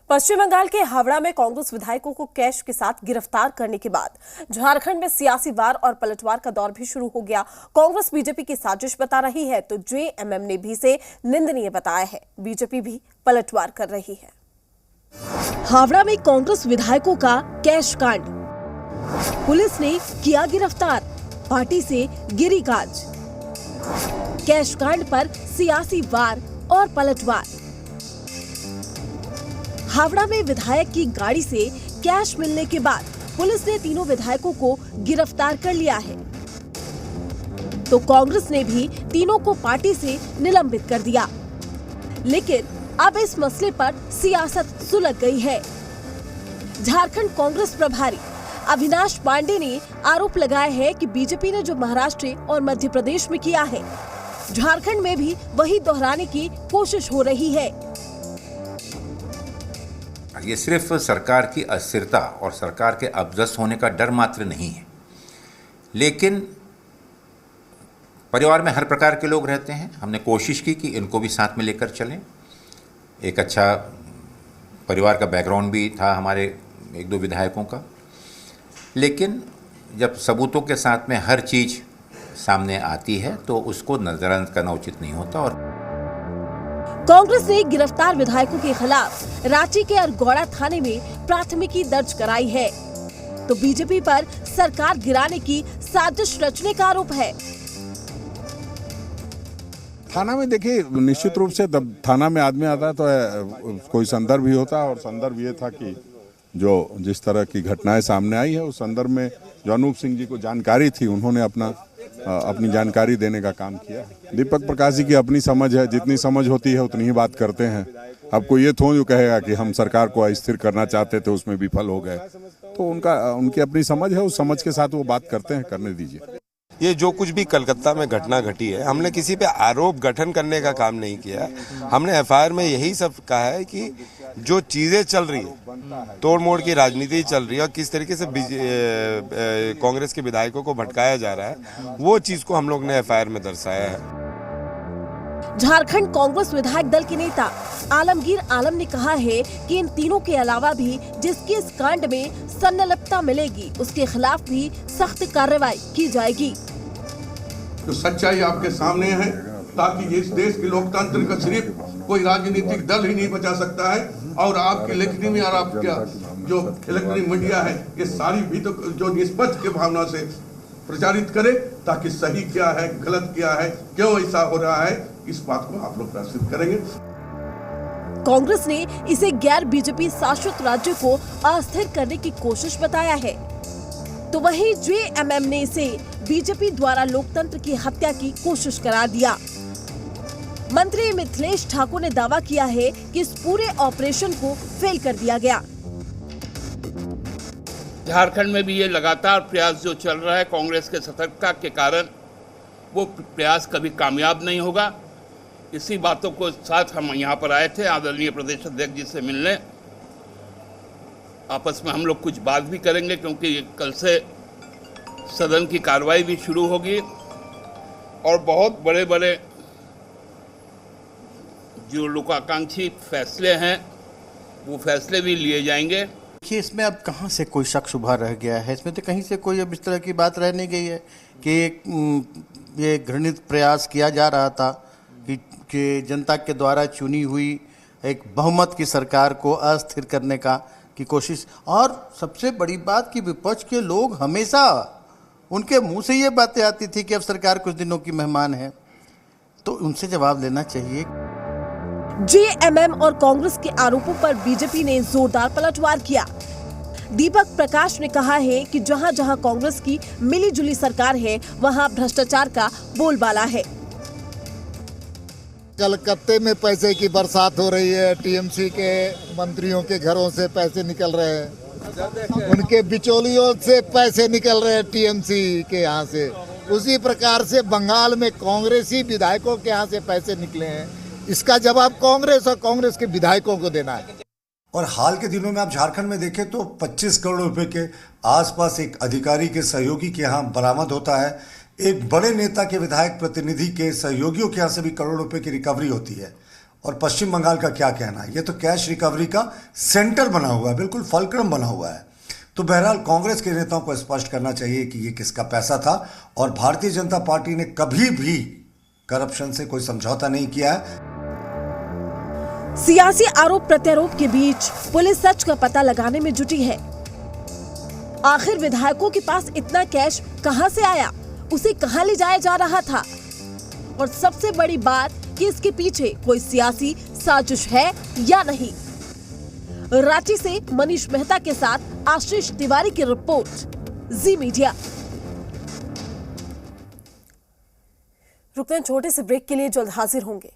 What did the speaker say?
पश्चिम बंगाल के हावड़ा में कांग्रेस विधायकों को कैश के साथ गिरफ्तार करने के बाद झारखंड में सियासी वार और पलटवार का दौर भी शुरू हो गया। कांग्रेस बीजेपी की साजिश बता रही है तो जेएमएम ने भी इसे निंदनीय बताया है। बीजेपी भी पलटवार कर रही है। हावड़ा में कांग्रेस विधायकों का कैश कांड, पुलिस ने किया गिरफ्तार, पार्टी से गिरी गाज। कैश कांड पर सियासी वार और पलटवार। हावड़ा में विधायक की गाड़ी से कैश मिलने के बाद पुलिस ने तीनों विधायकों को गिरफ्तार कर लिया है, तो कांग्रेस ने भी तीनों को पार्टी से निलंबित कर दिया। लेकिन अब इस मसले पर सियासत सुलग गई है। झारखंड कांग्रेस प्रभारी अविनाश पांडे ने आरोप लगाया है कि बीजेपी ने जो महाराष्ट्र और मध्य प्रदेश में किया है, झारखंड में भी वही दोहराने की कोशिश हो रही है। ये सिर्फ सरकार की अस्थिरता और सरकार के अपदस्थ होने का डर मात्र नहीं है, लेकिन परिवार में हर प्रकार के लोग रहते हैं। हमने कोशिश की कि इनको भी साथ में लेकर चलें। एक अच्छा परिवार का बैकग्राउंड भी था हमारे एक दो विधायकों का, लेकिन जब सबूतों के साथ में हर चीज़ सामने आती है तो उसको नजरअंदाज करना उचित नहीं होता। और कांग्रेस ने गिरफ्तार विधायकों के खिलाफ रांची के अरगौड़ा थाने में प्राथमिकी दर्ज कराई है, तो बीजेपी पर सरकार गिराने की साजिश रचने का आरोप है। थाना में देखिए, निश्चित रूप से जब थाना में आदमी आता है तो कोई संदर्भ भी होता है, और संदर्भ ये था कि जो जिस तरह की घटनाएं सामने आई है उस संदर्भ में जो अनूप सिंह जी को जानकारी थी, उन्होंने अपनी जानकारी देने का काम किया। दीपक प्रकाश जी की अपनी समझ है, जितनी समझ होती है उतनी ही बात करते हैं। अब कोई ये थोड़ा कहेगा कि हम सरकार को अस्थिर करना चाहते थे, उसमें विफल हो गए, तो उनकी अपनी समझ है, उस समझ के साथ वो बात करते हैं, करने दीजिए। ये जो कुछ भी कलकत्ता में घटना घटी है, हमने किसी पे आरोप गठन करने का काम नहीं किया। हमने एफआईआर में यही सब कहा है कि जो चीजें चल रही है, तोड़ मोड़ की राजनीति चल रही है और किस तरीके से कांग्रेस के विधायकों को भटकाया जा रहा है, वो चीज को हम लोग ने एफआईआर में दर्शाया है। झारखंड कांग्रेस विधायक दल के नेता आलमगीर आलम ने कहा है कि इन तीनों के अलावा भी जिसकी इस कांड में संलिप्तता मिलेगी, उसके खिलाफ भी सख्त कार्रवाई की जाएगी। तो सच्चाई आपके सामने है, ताकि इस देश के लोकतंत्र का सिर्फ कोई राजनीतिक दल ही नहीं बचा सकता है, और आपकी लेखनी में और आपका जो इलेक्ट्रॉनिक मीडिया है, ये सारी भी तो जो निष्पक्ष की भावना से प्रचारित करे, ताकि सही क्या है, गलत क्या है, क्यों ऐसा हो रहा है, इस बात को आप लोग प्रदर्शित करेंगे। कांग्रेस ने इसे गैर बीजेपी शासित राज्य को अस्थिर करने की कोशिश बताया है, तो वहीं जेएमएम ने इसे बीजेपी द्वारा लोकतंत्र की हत्या की कोशिश करार दिया। मंत्री मिथिलेश ठाकुर ने दावा किया है कि इस पूरे ऑपरेशन को फेल कर दिया गया। झारखंड में भी ये लगातार प्रयास जो चल रहा है कांग्रेस के सतर्कता के कारण, वो प्रयास कभी कामयाब नहीं होगा। इसी बातों को साथ हम यहाँ पर आए थे आदरणीय प्रदेश अध्यक्ष जी से मिलने। आपस में हम लोग कुछ बात भी करेंगे, क्योंकि कल से सदन की कार्रवाई भी शुरू होगी और बहुत बड़े बड़े जो लोकाकांक्षी फैसले हैं वो फैसले भी लिए जाएंगे। देखिए, इसमें अब कहाँ से कोई शक शुबा रह गया है? इसमें तो कहीं से कोई अब इस तरह की बात रह नहीं गई है कि ये घृणित प्रयास किया जा रहा था कि जनता के द्वारा चुनी हुई एक बहुमत की सरकार को अस्थिर करने की कोशिश। और सबसे बड़ी बात कि विपक्ष के लोग हमेशा उनके मुंह से ये बातें आती थी कि अब सरकार कुछ दिनों की मेहमान है, तो उनसे जवाब लेना चाहिए। जेएमएम और कांग्रेस के आरोपों पर बीजेपी ने जोरदार पलटवार किया। दीपक प्रकाश ने कहा है कि जहां जहां कांग्रेस की मिलीजुली सरकार है, वहां भ्रष्टाचार का बोलबाला है। कलकत्ते में पैसे की बरसात हो रही है, टीएमसी के मंत्रियों के घरों से पैसे निकल रहे हैं, उनके बिचौलियों से पैसे निकल रहे हैं टीएमसी के यहाँ से। उसी प्रकार से बंगाल में कांग्रेसी विधायकों के यहाँ से पैसे निकले हैं। इसका जवाब कांग्रेस और कांग्रेस के विधायकों को देना है। और हाल के दिनों में आप झारखंड में देखें तो 25 करोड़ रुपए के आसपास एक अधिकारी के सहयोगी के यहाँ बरामद होता है। एक बड़े नेता के विधायक प्रतिनिधि के सहयोगियों के यहाँ से भी करोड़ों रुपए की रिकवरी होती है। और पश्चिम बंगाल का क्या कहना है? ये तो कैश रिकवरी का सेंटर बना हुआ है, बिल्कुल फलक्रम बना हुआ है। तो बहरहाल कांग्रेस के नेताओं को स्पष्ट करना चाहिए कि ये किसका पैसा था, और भारतीय जनता पार्टी ने कभी भी करप्शन से कोई समझौता नहीं किया है। सियासी आरोप प्रत्यारोप के बीच पुलिस सच का पता लगाने में जुटी है। आखिर विधायकों के पास इतना कैश कहां से आया, उसे कहां ले जाया जा रहा था, और सबसे बड़ी बात कि इसके पीछे कोई सियासी साजिश है या नहीं। रांची से मनीष मेहता के साथ आशीष तिवारी की रिपोर्ट, जी मीडिया। रुकते हैं छोटे से ब्रेक के लिए, जल्द हाजिर होंगे।